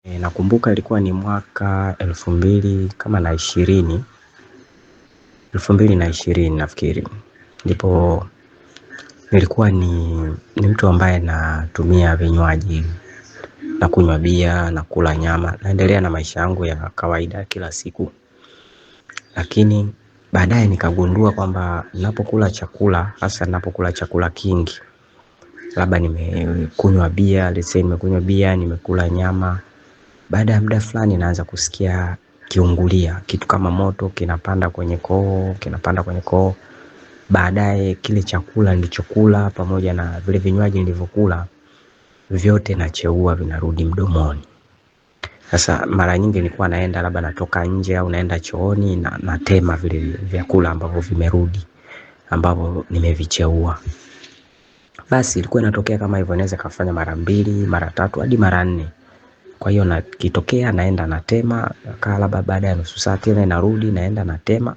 Nakumbuka ilikuwa ni mwaka 2020 nafikiri. Ndipo nilikuwa ni mtu ambaye natumia vinywaji, na kunywa bia, na kula nyama, naendelea na maisha yangu ya kawaida kila siku. Lakini baadaye nikagundua kwamba ninapokula chakula, hasa ninapokula chakula kingi, labda nimekunywa bia, nimekula nyama. Baada ya muda fulani naanza kusikia kiungulia, kitu kama moto kinapanda kwenye koo. Baadaye kile chakula nilichokula pamoja na vile vinywaji nilivyokula vyote nacheua, vinarudi mdomoni. Sasa mara nyingi nilikuwa naenda, labda natoka nje au naenda chooni na natema vile vyakula ambavyo vimerudi, ambavyo nimevicheua. Basi ilikuwa inatokea kama hivyo, naweza kufanya mara 2, mara 3 hadi mara 4. Kwa hiyo nakitokea naenda natema, kaa labda baada ya nusu saa tena narudi naenda natema.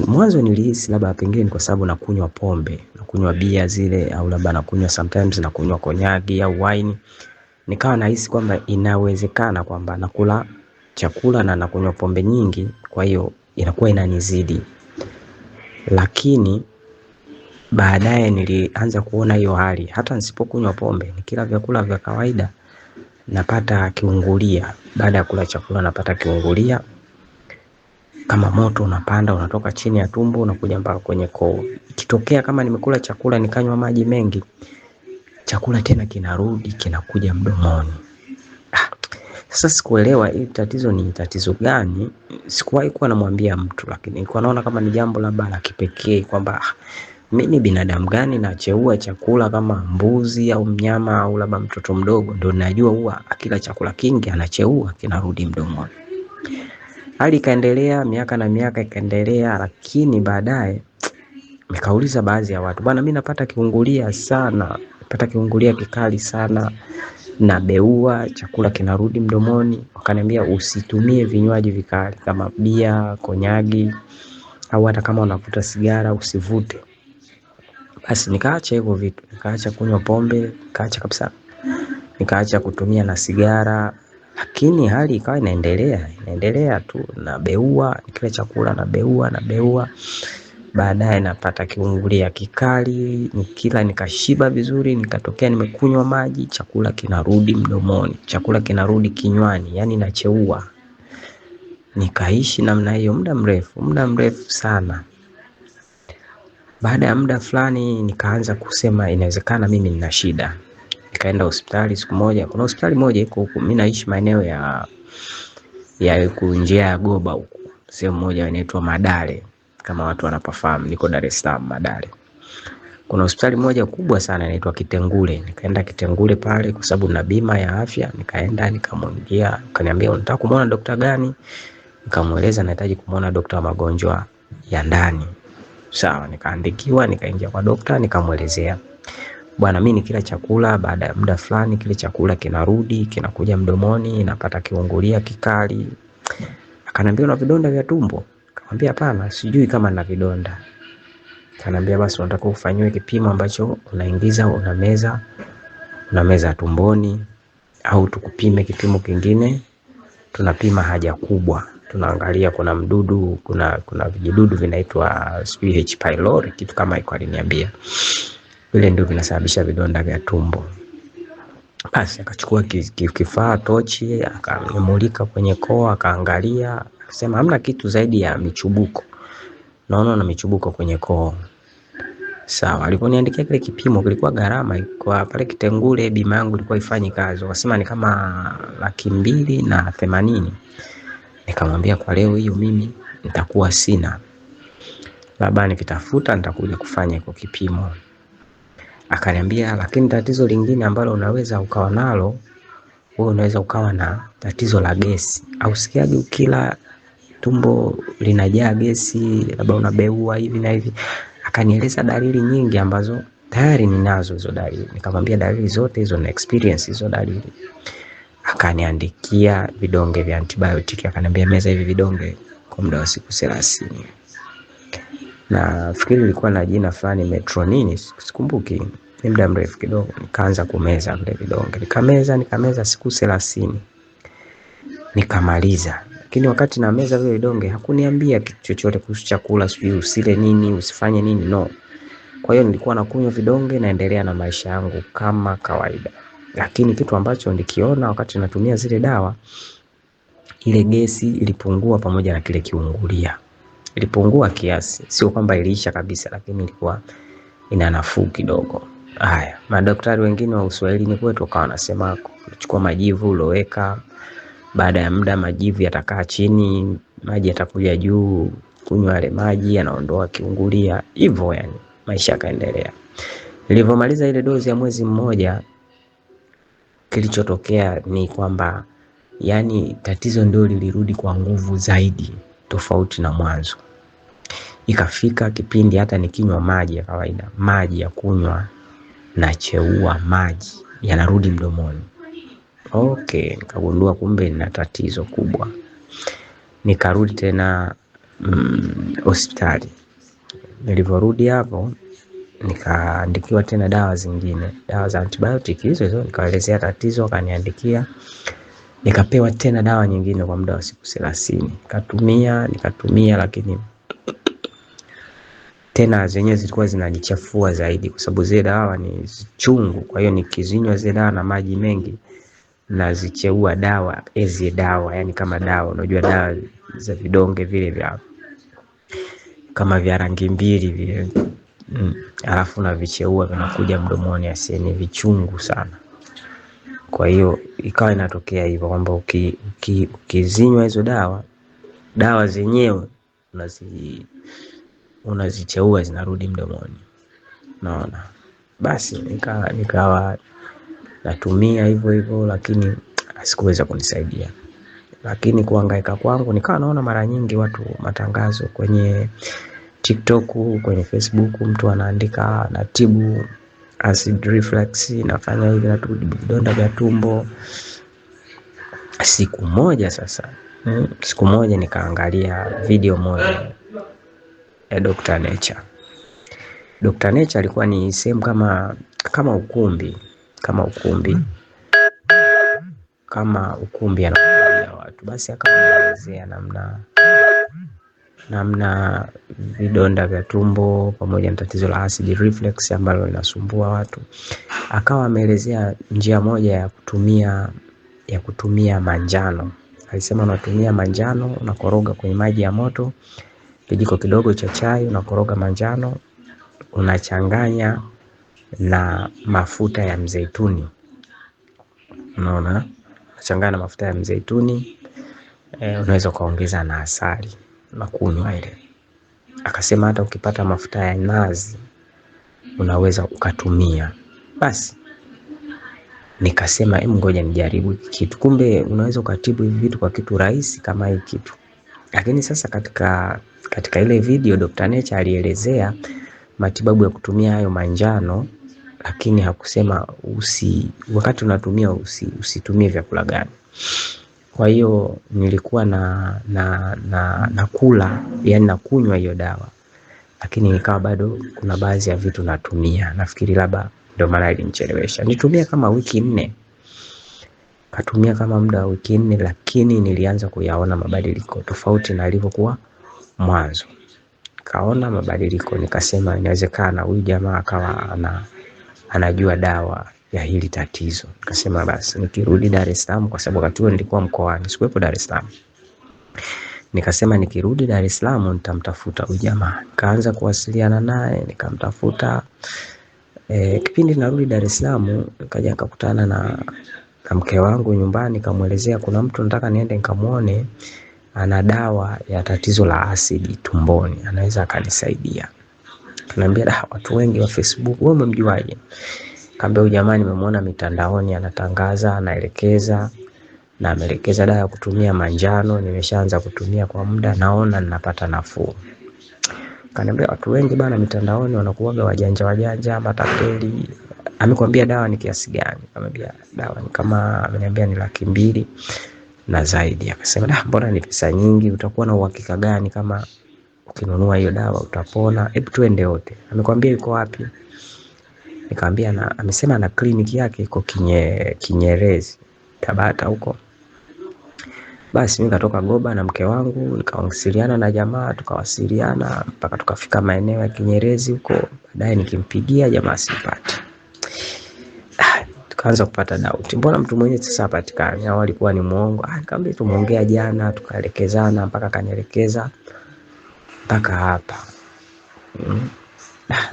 Mwanzo nilihisi labda pengine ni kwa sababu nakunywa pombe, nakunywa bia zile, au labda nakunywa sometimes nakunywa konyagi au wine. Nikawa nahisi kwamba inawezekana kwamba nakula chakula na nakunywa pombe nyingi, kwa hiyo inakuwa inanizidi. Lakini baadaye nilianza kuona hiyo hali, hata nisipokunywa pombe, nikila vyakula vya kawaida napata kiungulia. Baada ya kula chakula napata kiungulia, kama moto unapanda, unatoka chini ya tumbo unakuja mpaka kwenye koo. Ikitokea kama nimekula chakula nikanywa maji mengi, chakula tena kinarudi kinakuja mdomoni. Sasa sikuelewa hili tatizo ni tatizo gani. Sikuwahi kuwa namwambia mtu, lakini nilikuwa naona kama ni jambo labda la kipekee, kwamba mimi binadamu gani nacheua chakula kama mbuzi au mnyama au labda mtoto mdogo ndio najua huwa akila chakula kingi anacheua kinarudi mdomoni. Hali ikaendelea, miaka na miaka ikaendelea, lakini baadaye nikauliza baadhi ya watu, bwana mimi napata kiungulia sana, napata kiungulia kikali sana, na beua chakula kinarudi mdomoni. Wakaniambia usitumie vinywaji vikali kama bia, konyagi, au hata kama unavuta sigara usivute. Basi nikaacha hivyo vitu, nikaacha kunywa pombe, nikaacha kabisa, nikaacha kutumia na sigara. Lakini hali ikawa inaendelea tu, na beua kile chakula, na beua. Baadaye napata kiungulia kikali, nikila nikashiba vizuri, nikatokea nimekunywa maji, chakula kinarudi mdomoni, chakula kinarudi kinywani, yani nacheua. Nikaishi namna hiyo muda mrefu sana. Baada ya muda fulani nikaanza kusema inawezekana mimi nina shida. Nikaenda hospitali siku moja. Kuna hospitali moja iko huku, mimi naishi maeneo ya njia ya Goba huku. Sehemu moja inaitwa Madale, kama watu wanapafahamu, niko Dar es Salaam Madale. Kuna hospitali moja kubwa sana inaitwa Kitengule. Nikaenda Kitengule pale kwa sababu na bima ya afya. Nikaenda nikamwambia, akaniambia unataka kumuona daktari gani? Nikamueleza nahitaji kumuona daktari wa magonjwa ya ndani. Sawa, nikaandikiwa, nikaingia kwa daktari, nikamuelezea, bwana mimi nikila chakula baada ya muda fulani kile chakula kinarudi, kinakuja mdomoni, napata kiungulia kikali. Akaniambia una vidonda vya tumbo? Nikamwambia hapana, sijui kama nina vidonda. Akaniambia basi unataka ufanywe kipimo ambacho unaingiza unameza tumboni, au tukupime kipimo kingine, tunapima haja kubwa. Tunaangalia kuna mdudu, kuna vijidudu vinaitwa H pylori, kitu kama iko aliniambia. Vile ndio vinasababisha vidonda vya tumbo. Basi akachukua kifaa tochi, akamulika kwenye koo, akaangalia, akasema hamna kitu zaidi ya michubuko. Naona na michubuko kwenye koo. Sawa, aliponiandikia kile kipimo kilikuwa gharama, kwa pale Kitengule bima yangu ilikuwa ifanyi kazi. Wakasema ni kama 280. Nikamwambia kwa leo hiyo mimi nitakuwa sina, labda nikitafuta nitakuja kufanya iko kipimo. Akaniambia lakini tatizo lingine ambalo unaweza ukawa nalo, wewe unaweza ukawa na tatizo la gesi. Au sikiaje ukila tumbo linajaa gesi, labda unabeua hivi na hivi. Akanieleza dalili nyingi ambazo tayari ninazo hizo dalili. Nikamwambia dalili zote hizo na experience hizo dalili. Akaniandikia vidonge vya antibiotic, akaniambia meza hivi vidonge kwa muda wa siku 30. Na fikiri ilikuwa na jina fulani Metronini, sikumbuki, ni muda mrefu kidogo. Nikaanza kumeza vile vidonge. Nikameza siku 30. nikamaliza. Lakini wakati na meza vile vidonge hakuniambia kitu chochote kuhusu chakula, sijui usile nini, usifanye nini, no. Kwa hiyo nilikuwa nakunywa vidonge, naendelea na maisha yangu kama kawaida. Lakini kitu ambacho nilikiona wakati natumia zile dawa, ile gesi ilipungua pamoja na kile kiungulia. Ilipungua kiasi, sio kwamba iliisha kabisa, lakini ilikuwa ina nafuu kidogo. Haya, madaktari wengine wa Uswahilini kwetu wakawa wanasema chukua majivu uloweka, baada ya muda majivu yatakaa chini, maji yatakuja juu, kunywa yale maji yanaondoa kiungulia, hivyo yani maisha yakaendelea. Nilipomaliza ile dozi ya mwezi mmoja, kilichotokea ni kwamba yani tatizo ndio lilirudi kwa nguvu zaidi tofauti na mwanzo. Ikafika kipindi hata nikinywa maji ya kawaida, maji ya kunywa, nacheua maji yanarudi mdomoni. Okay, nikagundua kumbe nina tatizo kubwa. Nikarudi tena hospitali. Niliporudi hapo nikaandikiwa tena dawa zingine, dawa za antibiotic hizo, nikaelezea tatizo, akaniandikia. Nikapewa tena dawa nyingine kwa muda wa siku 30. Nikatumia lakini tena zenyewe zilikuwa zinanichafua zaidi kwa sababu zile dawa ni chungu. Kwa hiyo nikizinywa zile dawa na maji mengi na zicheua dawa dawa, yani kama dawa, unajua dawa za vidonge vile vya kama vya rangi mbili vile, alafu na vicheua vinakuja mdomoni, aseni vichungu sana. Kwa hiyo ikawa inatokea hivyo kwamba ukizinywa hizo dawa zenyewe unazicheua zinarudi mdomoni. Naona basi nikawa natumia hivyo, lakini asikuweza kunisaidia. Lakini kuhangaika kwangu nikawa naona mara nyingi watu matangazo kwenye TikTok, kwenye Facebook, mtu anaandika natibu acid reflux, nafanya hivi, natibu vidonda vya tumbo. Siku moja nikaangalia video moja ya Dr. Nature. Dr. Nature alikuwa ni sehemu kama ukumbi anakuja watu. Basi akaelezea namna vidonda vya tumbo pamoja na tatizo la acid reflux ambalo linasumbua watu. Akawa ameelezea njia moja ya kutumia manjano. Alisema unatumia manjano, unakoroga kwenye maji ya moto, kijiko kidogo cha chai, unakoroga manjano, unachanganya na mafuta ya mzeituni. Unaona? Unachanganya na mafuta ya mzeituni, unaweza kuongeza na asali na kunywa ile. Akasema hata ukipata mafuta ya nazi unaweza ukatumia. Basi nikasema ngoja nijaribu kitu. Kumbe unaweza ukatibu hivi vitu kwa kitu rahisi kama hiki kitu. Lakini sasa katika ile video Dr. Nature alielezea matibabu ya kutumia hayo manjano, lakini hakusema wakati unatumia usitumie vyakula gani. Kwa hiyo nilikuwa nakula, yani nakunywa hiyo dawa, lakini nikawa bado kuna baadhi ya vitu natumia. Nafikiri labda ndio maana ilinichelewesha. Nitumia kama wiki 4. Katumia kama muda wa wiki 4, lakini nilianza kuyaona mabadiliko tofauti na ilivyokuwa mwanzo. Kaona mabadiliko, nikasema inawezekana huyu jamaa akawa anajua dawa ya hili tatizo. Nikasema basi nikirudi Dar es Salaam, kwa sababu wakati huo nilikuwa mkoani, sikuwepo Dar es Salaam. Nikasema nikirudi Dar es Salaam nitamtafuta huyu jamaa. Kaanza kuwasiliana naye, nikamtafuta. Kipindi narudi Dar es Salaam, nikaja nikakutana na mke wangu nyumbani, nikamuelezea kuna mtu nataka niende nikamuone, ana dawa ya tatizo la asidi tumboni, anaweza akanisaidia. Kaniambia watu wengi wa Facebook, wewe umemjuaje? Kaambia huyu jamaa nimemuona mitandaoni anatangaza, anaelekeza na ameelekeza dawa ya kutumia manjano, nimeshaanza kutumia kwa muda, naona ninapata nafuu. Kaniambia watu wengi bana mitandaoni wanakuwaga wajanja matapeli. Amekwambia dawa ni kiasi gani? Akamwambia dawa ni kama, ameniambia ni 200,000 na zaidi. Akasema mbona ni pesa nyingi, utakuwa na uhakika gani kama ukinunua hiyo dawa utapona? Hebu tuende wote. Amekwambia yuko wapi? Nikamwambia amesema na kliniki yake iko Kinyerezi Tabata huko. Basi mimi nikatoka Goba na mke wangu, nikawasiliana na jamaa, tukawasiliana mpaka tukafika maeneo ya Kinyerezi huko. Baadaye nikimpigia jamaa simpati. Tukaanza kupata doubt. Mbona mtu mwenyewe sasa hapatikani? Hao walikuwa ni muongo. Nikamwambia tumeongea jana, tukaelekezana mpaka kanielekeza mpaka hapa.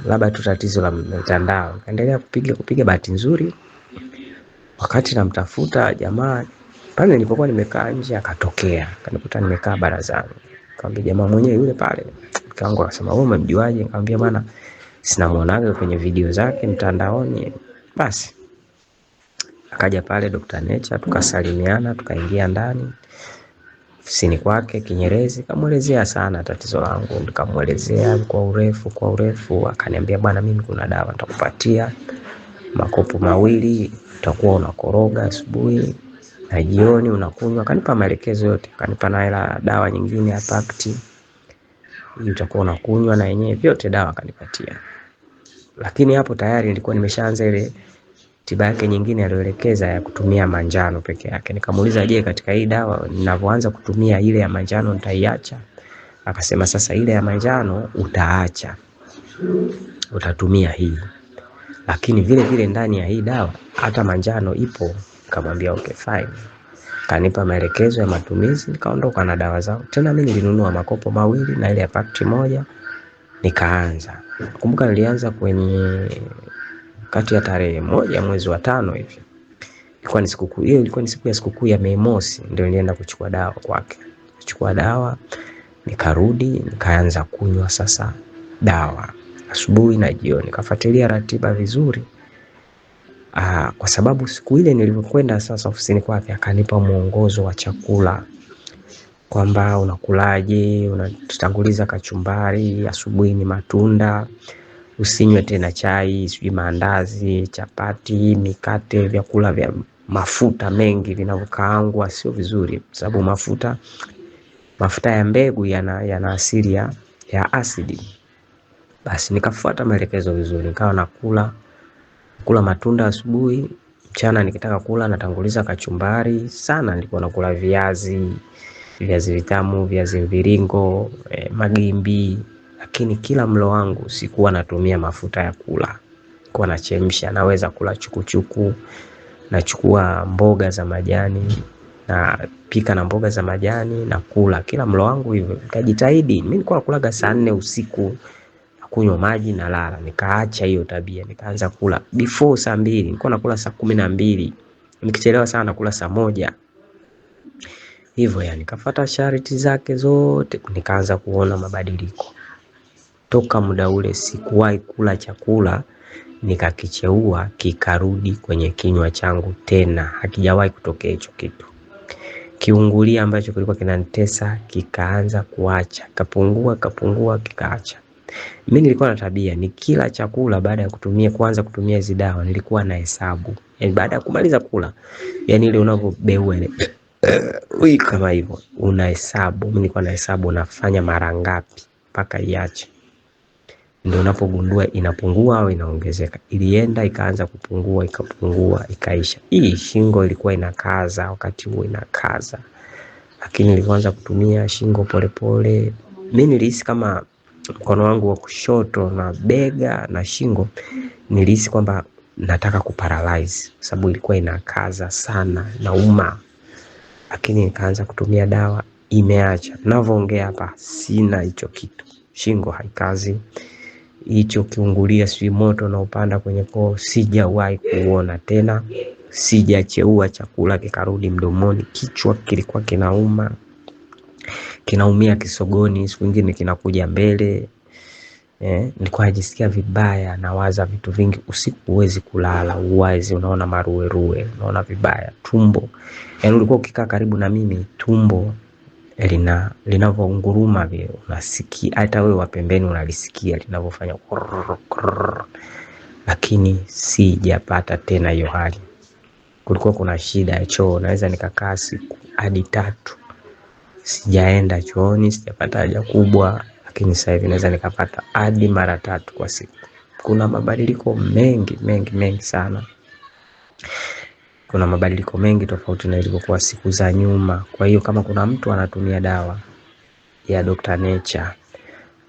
Labda tu tatizo la mtandao. Kaendelea kupiga bahati nzuri. Wakati namtafuta jamaa pale nilipokuwa nimekaa nje akatokea. Kanikuta nimekaa barazani. Nikamwambia jamaa mwenyewe yule pale. Kangu akasema wewe umemjuaje? Nikamwambia bwana sinamuonaga kwenye video zake mtandaoni. Basi akaja pale Dr. Nature tukasalimiana, tukaingia ndani ofisini kwake Kinyerezi, kamuelezea sana tatizo langu, nikamuelezea kwa urefu, akaniambia bwana mimi kuna dawa nitakupatia makopo 2, utakuwa unakoroga asubuhi na jioni unakunywa. Akanipa maelekezo yote, akanipa na hela dawa nyingine ya pakti. Hii utakuwa unakunywa na yenyewe vyote dawa akanipatia. Lakini hapo tayari nilikuwa nimeshaanza ile tiba yake nyingine aliyoelekeza ya kutumia manjano peke yake. Nikamuuliza je, katika hii dawa ninavyoanza kutumia ile ya manjano nitaiacha? Akasema sasa ile ya manjano utaacha, utatumia hii. Lakini vile vile ndani ya hii dawa hata manjano ipo. Nikamwambia okay fine. Kanipa maelekezo ya matumizi, nikaondoka na dawa zangu. Tena mimi nilinunua makopo 2 na ile ya pakti 1 nikaanza. Kumbuka nilianza kwenye kati ya tarehe 1 mwezi wa 5 hivi. Ilikuwa ni sikukuu. Hiyo ilikuwa ni siku ya sikukuu ya Mei Mosi, ndio nilienda kuchukua dawa kwake. Kuchukua dawa, nikarudi, nikaanza kunywa sasa dawa asubuhi na jioni. Nikafuatilia ratiba vizuri. Kwa sababu siku ile nilipokwenda sasa ofisini kwake akanipa mwongozo wa chakula. Kwamba unakulaje, unatanguliza kachumbari, asubuhi ni matunda, usinywe tena chai, sijui maandazi, chapati, mikate, vyakula vya mafuta mengi vinavyokaangwa sio vizuri, sababu mafuta ya mbegu yana asili ya asidi. Basi nikafuata maelekezo vizuri, nikawa nakula matunda asubuhi, mchana nikitaka kula natanguliza kachumbari sana, nilikuwa nakula viazi vitamu, viazi mviringo, magimbi. Lakini kila mlo wangu sikuwa natumia mafuta ya kula. Kwa nachemsha, naweza kula chukuchuku, nachukua mboga za majani, na pika na mboga za majani na kula kila mlo wangu hivyo. Nikajitahidi, mimi nilikuwa nakulaga saa 4 usiku, nakunywa maji na lala. Nikaacha hiyo tabia, nikaanza kula before saa 2. Nilikuwa nakula saa 12. Nikichelewa sana nakula saa 1. Hivyo yani nikafuata sharti zake zote, nikaanza kuona mabadiliko. Toka muda ule sikuwahi kula chakula nikakicheua kikarudi kwenye kinywa changu tena. Hakijawahi kutokea hicho kitu. Kiungulia ambacho kilikuwa kinanitesa kikaanza kuacha, kapungua kikaacha. Mimi nilikuwa na tabia nikila chakula baada ya kuanza kutumia hizo dawa nilikuwa na hesabu. Yaani baada ya kumaliza kula, yani ile unavyobeua ile kama hivyo unahesabu. Mimi nilikuwa na hesabu unafanya mara ngapi mpaka iache. Ndio unapogundua inapungua au inaongezeka. Ilienda ikaanza kupungua, ikapungua, ikaisha. Hii shingo ilikuwa inakaza wakati huo inakaza. Lakini nilianza kutumia shingo polepole. Mimi nilihisi kama mkono wangu wa kushoto na bega na shingo nilihisi kwamba nataka kuparalyze, sababu ilikuwa inakaza sana, nauma. Lakini nikaanza kutumia dawa, imeacha. Ninavyoongea hapa sina hicho kitu. Shingo haikazi. Hicho kiungulia sijui moto na upanda kwenye koo sijawahi kuona tena. Sijacheua chakula kikarudi mdomoni. Kichwa kilikuwa kinauma, kinaumia kisogoni, siku nyingine kinakuja mbele. Nilikuwa najisikia vibaya, nawaza vitu vingi. Usiku huwezi kulala, uwazi unaona maruweruwe, unaona vibaya, tumbo. Yaani ulikuwa ukikaa karibu na mimi tumbo linavyounguruma vile unasikia, hata wewe wa pembeni unalisikia linavyofanya. Lakini sijapata tena hiyo hali. Kulikuwa kuna shida ya choo, naweza nikakaa siku hadi 3 sijaenda chooni, sijapata haja kubwa. Lakini sasa hivi naweza nikapata hadi mara 3 kwa siku. Kuna mabadiliko mengi sana. kuna mabadiliko mengi tofauti na ilivyokuwa siku za nyuma. Kwa hiyo kama kuna mtu anatumia dawa ya Dr. Nature,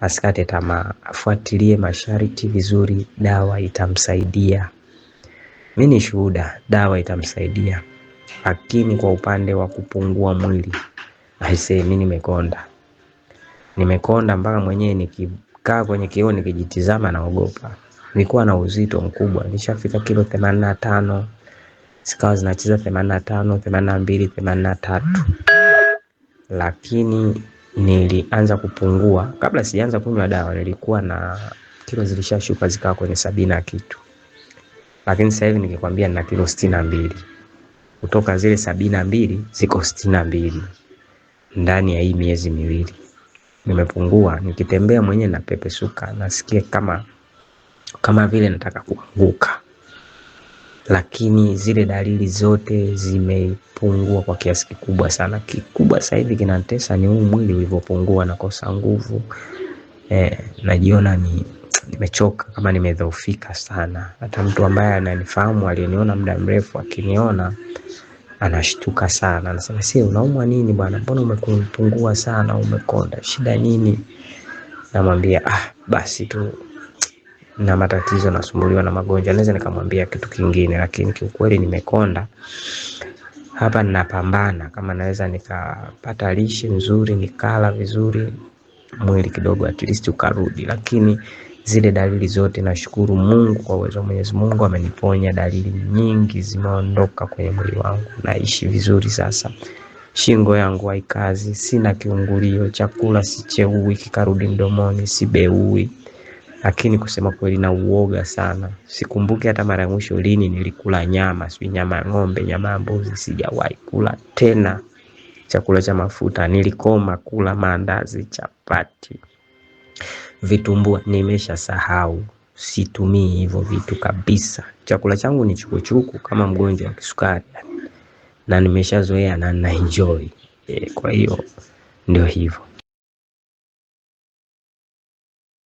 asikate tamaa, afuatilie masharti vizuri, dawa itamsaidia. Mimi ni shuhuda, dawa itamsaidia. Lakini kwa upande wa kupungua mwili, aisee, mimi nimekonda mpaka mwenyewe nikikaa kwenye kioo nikijitizama naogopa. Nilikuwa na uzito mkubwa, nishafika kilo 85, zikawa zinacheza 85, 82, 83. Lakini nilianza kupungua. Kabla sijaanza kunywa dawa nilikuwa na kilo zilishashuka zikawa kwenye 70 na kitu. Lakini sasa hivi nikikwambia nina kilo 62. Kutoka zile 72 ziko 62 ndani ya hii miezi miwili. Nimepungua, nikitembea mwenyewe na pepesuka, nasikia kama vile nataka kuanguka. Lakini zile dalili zote zimepungua kwa kiasi kikubwa sana. Kikubwa sasa hivi kinatesa ni huu mwili ulivyopungua, nakosa nguvu. Najiona nimechoka, kama nimedhoofika sana. Hata mtu ambaye ananifahamu, aliyeniona muda mrefu, akiniona anashtuka sana. Anasema, "Si unaumwa nini bwana? Mbona umepungua sana, umekonda? Shida nini?" Namwambia, basi tu na matatizo, nasumbuliwa na magonjwa. Naweza nikamwambia kitu kingine, lakini kiukweli nimekonda. Hapa ninapambana kama naweza nikapata lishe nzuri, nikala vizuri, mwili kidogo at least ukarudi. Lakini zile dalili zote, nashukuru Mungu, kwa uwezo wa Mwenyezi Mungu ameniponya. Dalili nyingi zimeondoka kwenye mwili wangu, naishi vizuri sasa. Shingo yangu haikazi, sina kiungulio, chakula sicheui, kikarudi mdomoni sibeui. Lakini kusema kweli na uoga sana. Sikumbuki hata mara ya mwisho lini nilikula nyama, sio nyama ya ng'ombe, nyama ya mbuzi, sijawahi kula tena. Chakula cha mafuta nilikoma kula, maandazi, chapati, vitumbua nimeshasahau. Situmii hivyo vitu kabisa. Chakula changu ni chukuchuku kama mgonjwa wa kisukari. Na nimeshazoea na enjoy. Kwa hiyo ndio hivyo.